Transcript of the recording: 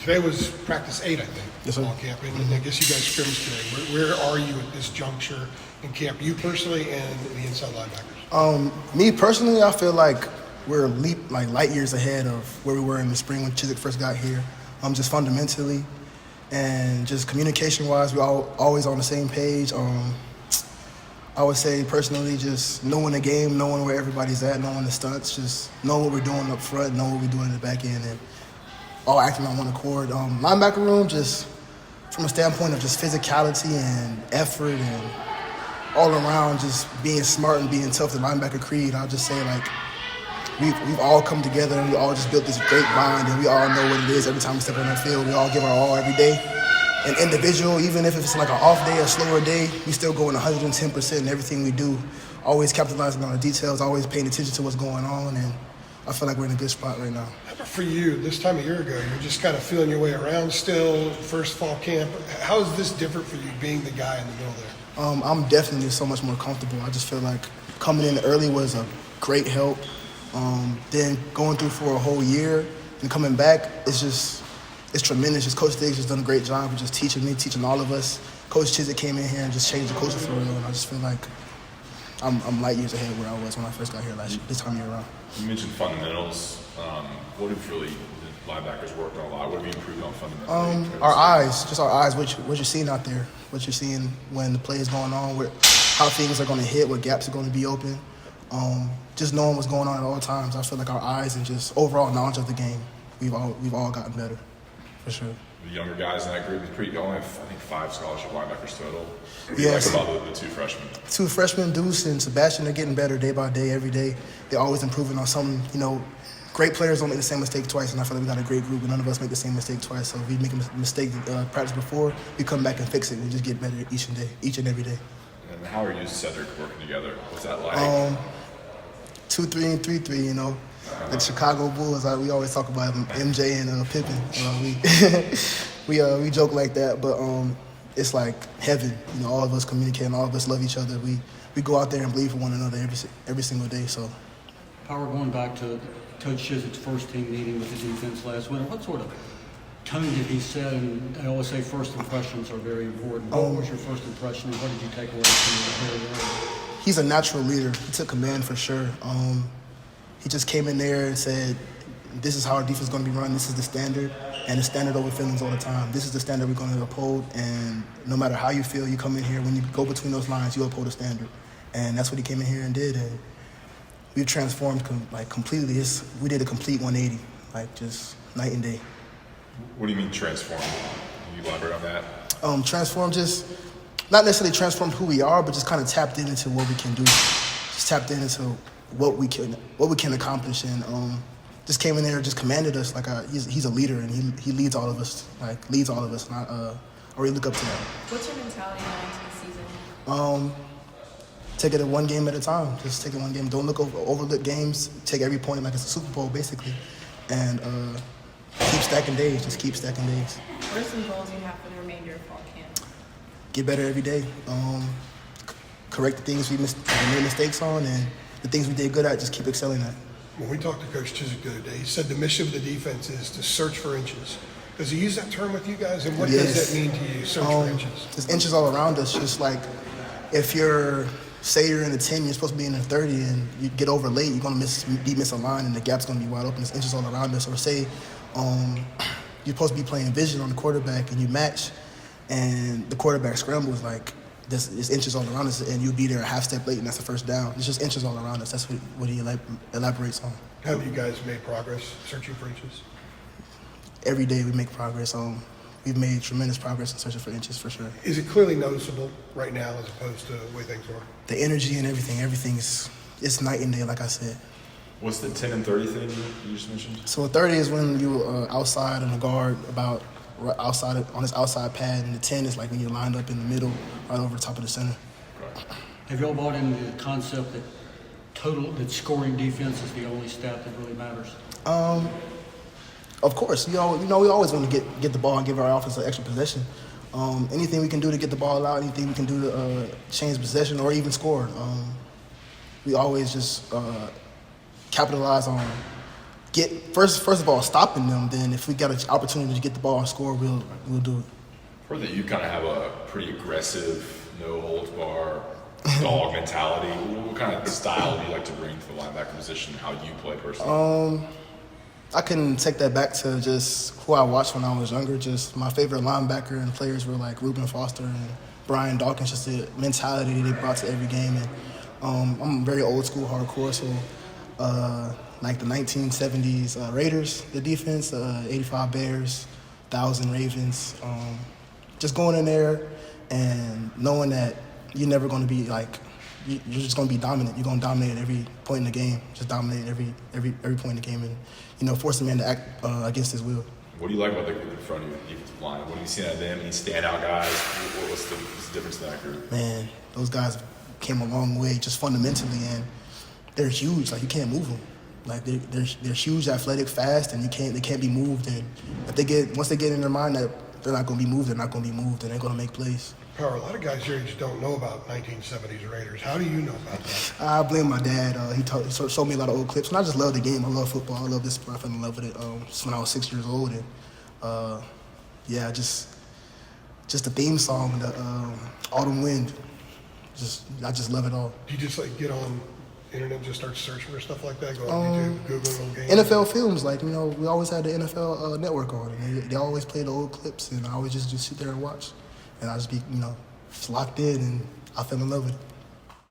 Today was practice 8, I think, yes, sir. Fall camp, and I guess you guys scrimmaged today. Where are you at this juncture in camp, you personally and the inside linebackers? Me personally, I feel like we're light years ahead of where we were in the spring when Chizik first got here. Just fundamentally and just communication-wise, we're always on the same page. I would say personally, just knowing the game, knowing where everybody's at, knowing the stunts, just knowing what we're doing up front, knowing what we're doing in the back end, and all acting on one accord. Linebacker room, just from a standpoint of just physicality and effort and all around just being smart and being tough, the linebacker creed, I'll just say like we've all come together and we all just built this great bond and we all know what it is every time we step on that field. We all give our all every day. And individual, even if it's like an off day, a slower day, we still go in 110% in everything we do, always capitalizing on the details, always paying attention to what's going on, and I feel like we're in a good spot right now. How about for you, this time a year ago, you're just kind of feeling your way around still, first fall camp. How is this different for you being the guy in the middle there? I'm definitely so much more comfortable. I just feel like coming in early was a great help. Then going through for a whole year and coming back, it's tremendous. Just Coach Diggs has done a great job of just teaching me, teaching all of us. Coach Chizik came in here and just changed the culture for real, and I just feel like I'm light years ahead where I was when I first got here this time of year around. You mentioned fundamentals. What have really the linebackers worked on a lot? What have you improved on fundamentally? Our eyes, what you're seeing out there, what you're seeing when the play is going on, how things are going to hit, what gaps are going to be open. Just knowing what's going on at all times. I feel like our eyes and just overall knowledge of the game, we've all gotten better, for sure. The younger guys in that group is pretty. Only have, I think 5 scholarship linebackers total. What do Yes. you like about the 2 freshmen? 2 freshmen, Deuce and Sebastian, they're getting better day by day, every day. They're always improving on something. Great players don't make the same mistake twice, and I feel like we got a great group, and none of us make the same mistake twice. So if we make a mistake practice before, we come back and fix it, and we just get better each and every day. And how are you and Cedric working together? What's that like? 2-3 and 3-3, Like Chicago Bulls, we always talk about MJ and Pippen. We joke like that, but it's like heaven. All of us communicating, all of us love each other. We go out there and believe for one another every single day. So, Power, going back to Coach Chizik's first team meeting with the defense last winter, what sort of tone did he set? And I always say first impressions are very important. What was your first impression, and what did you take away from the very early? he's a natural leader. He took command for sure. He just came in there and said, this is how our defense is going to be run. This is the standard, and the standard over feelings all the time. This is the standard we're going to uphold, and no matter how you feel, you come in here, when you go between those lines, you uphold the standard. And that's what he came in here and did, and we've transformed completely. We did a complete 180, just night and day. What do you mean transform? Can you elaborate on that? Transform, just not necessarily transformed who we are, but just kind of tapped into what we can do. Just tapped into what we can accomplish, and just came in there, just commanded us he's a leader, and he leads all of us, And I really look up to that. What's your mentality going into the season? Take it one game at a time. Just take it one game. Don't overlook games. Take every point like it's a Super Bowl, basically, and keep stacking days. Just keep stacking days. What are some goals you have for the remainder of fall camp? Get better every day. Correct the things we made mistakes on, and the things we did good at, just keep excelling at. When we talked to Coach Chizik the other day, he said the mission of the defense is to search for inches. Does he use that term with you guys? And what does that mean to you, search for inches? There's inches all around us. Just like if say you're in the 10, you're supposed to be in the 30, and you get over late, you're going to be misaligned, and the gap's going to be wide open. There's inches all around us. Or say you're supposed to be playing vision on the quarterback, and you match, and the quarterback scrambles, there's inches all around us, and you'll be there a half step late, and that's the first down. It's just inches all around us. That's what he elaborates on. How have you guys made progress searching for inches? Every day we make progress. We've made tremendous progress in searching for inches, for sure. Is it clearly noticeable right now as opposed to the way things were? The energy and everything's it's night and day, like I said. What's the 10 and 30 thing you just mentioned? So 30 is when you're outside on the guard, about outside on this outside pad, and the 10 is like when you're lined up in the middle, right over the top of the center. Have y'all bought into the concept that scoring defense is the only stat that really matters? Of course, we always want to get the ball and give our offense an extra possession. Anything we can do to get the ball out, anything we can do to change possession or even score. We always just capitalize on first of all stopping them. Then if we got an opportunity to get the ball and score, we'll do it. I've heard that you kind of have a pretty aggressive, no holds bar, dog mentality. What kind of style do you like to bring to the linebacker position? How you play personally? I can take that back to just who I watched when I was younger. Just my favorite linebacker and players were like Reuben Foster and Brian Dawkins. Just the mentality they brought to every game. And I'm very old school, hardcore. So like the 1970s Raiders, the defense, 85 Bears, 1,000 Ravens. Just going in there and knowing that you're never going to be like. You're just going to be dominant. You're going to dominate every point in the game. Just dominate every point in the game, and force the man to act against his will. What do you like about the group in front of you, defensive line? What have you seen out of them? Any standout guys? What's the difference in that group? Man, those guys came a long way just fundamentally, and they're huge. Like you can't move them. Like they're huge, athletic, fast, and they can't be moved. And if once they get in their mind that they're not going to be moved, they're not going to be moved, and they're going to make plays. Power, a lot of guys your age don't know about 1970s Raiders. How do you know about that? I blame my dad. He showed me a lot of old clips, and I just love the game. I love football. I love this sport. I fell in love with it just when I was 6 years old, and just the theme song, the Autumn Wind. I just love it all. Do you just like get on internet and just start searching for stuff like that? Go on YouTube, Google games? NFL films, we always had the NFL network on, and they always play the old clips, and I always just sit there and watch. And I just be, just locked in, and I fell in love with it.